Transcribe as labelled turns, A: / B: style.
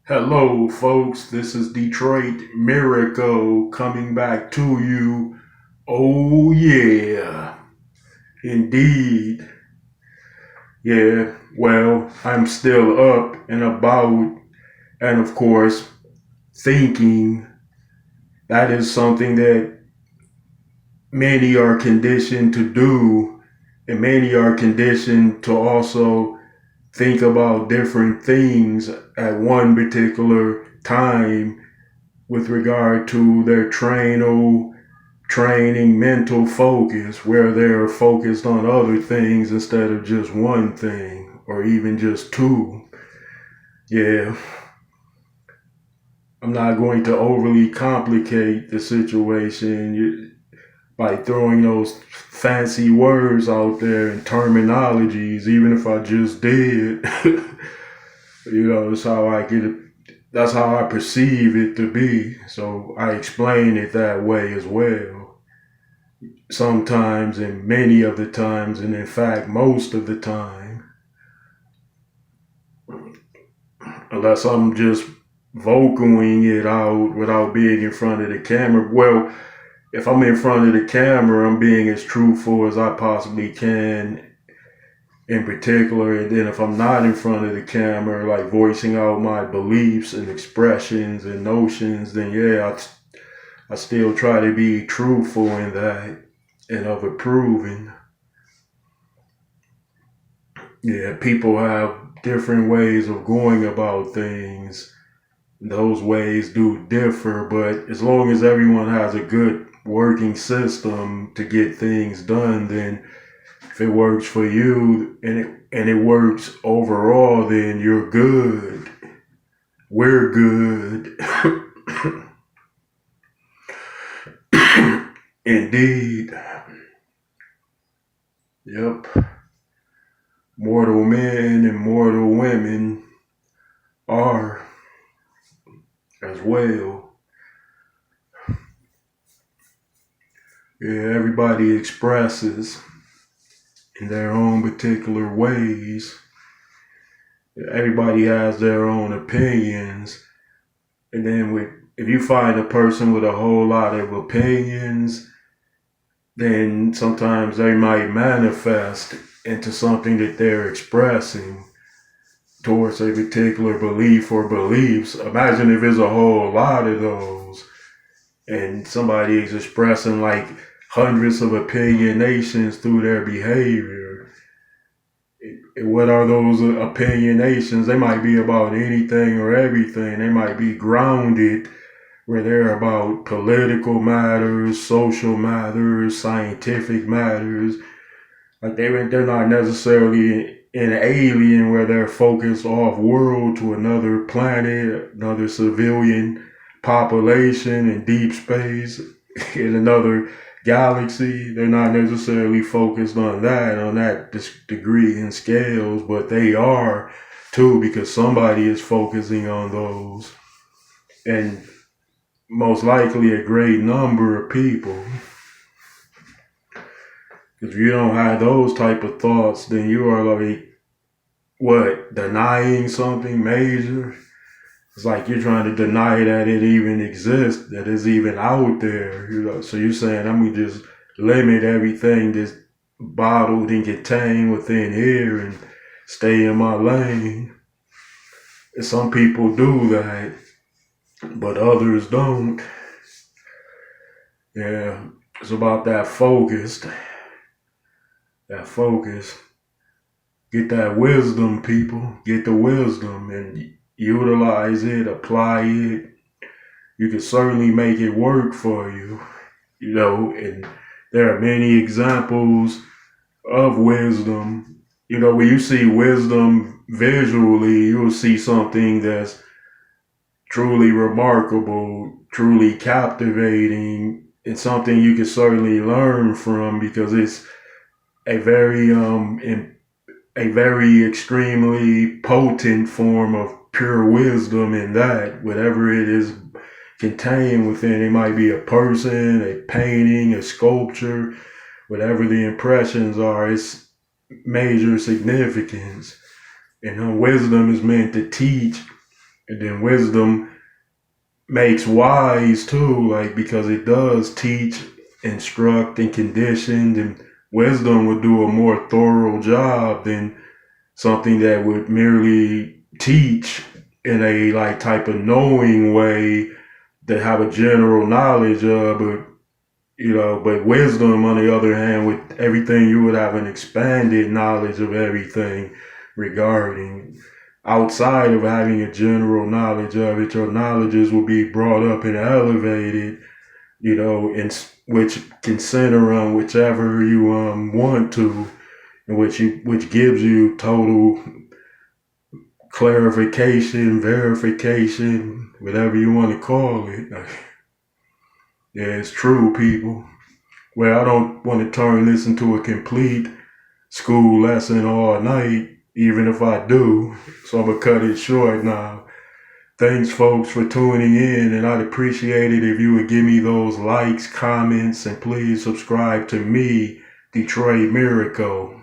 A: Hello, folks. This is Detroit Miracle coming back to you. Oh, yeah. Indeed. Yeah. Well, I'm still up and about, and of course, thinking. That is something that many are conditioned to do, and many are conditioned to also think about different things at one particular time with regard to their training mental focus, where they're focused on other things instead of just one thing or even just two. Yeah, I'm not going to overly complicate the situation by throwing those fancy words out there and terminologies, even if I just did. That's how I get it. That's how I perceive it to be. So I explain it that way as well. Sometimes, and many of the times, and in fact, most of the time, unless I'm just vocaling it out without being in front of the camera. Well, if I'm in front of the camera, I'm being as truthful as I possibly can in particular. And then if I'm not in front of the camera, like voicing out my beliefs and expressions and notions, then yeah, I still try to be truthful in that and of approving. Yeah, people have different ways of going about things. Those ways do differ, but as long as everyone has a good working system to get things done, then if it works for you and it works overall, then you're good. We're good. Indeed. Yep. Mortal men and mortal women are as well. Yeah, everybody expresses in their own particular ways. Everybody has their own opinions. And then if you find a person with a whole lot of opinions, then sometimes they might manifest into something that they're expressing towards a particular belief or beliefs. Imagine if there's a whole lot of those and somebody is expressing like hundreds of opinionations through their behavior. What are those opinionations? They might be about anything or everything. They might be grounded where they're about political matters, social matters, scientific matters. Like they're not necessarily an alien where they're focused off world to another planet, another civilian population in deep space, in another galaxy. They're not necessarily focused on that degree and scales, but they are too, because somebody is focusing on those. And most likely a great number of people. If you don't have those type of thoughts, then you are like, what, denying something major? It's like you're trying to deny that it even exists, that it's even out there. So you're saying, I'm going to just limit everything that's bottled and contained within here and stay in my lane. And some people do that, but others don't. Yeah, it's about that focus. That focus. Get that wisdom, people. Get the wisdom and utilize it, apply it. You can certainly make it work for you, and there are many examples of wisdom. When you see wisdom visually, you'll see something that's truly remarkable, truly captivating, and something you can certainly learn from because it's a very a very extremely potent form of pure wisdom in that whatever it is contained within, it might be a person, a painting, a sculpture, whatever the impressions are, it's major significance. And wisdom is meant to teach And then wisdom makes wise too, like because it does teach, instruct, and condition. And wisdom would do a more thorough job than something that would merely teach in a like type of knowing way that have a general knowledge of, but wisdom on the other hand, with everything, you would have an expanded knowledge of everything regarding outside of having a general knowledge of it. Your knowledges will be brought up and elevated, in which can center on whichever you want to, and which gives you total clarification, verification, whatever you want to call it. Yeah, it's true, people. Well, I don't want to turn this into a complete school lesson all night, even if I do. So I'm going to cut it short now. Thanks, folks, for tuning in, and I'd appreciate it if you would give me those likes, comments, and please subscribe to me, Detroit Miracle.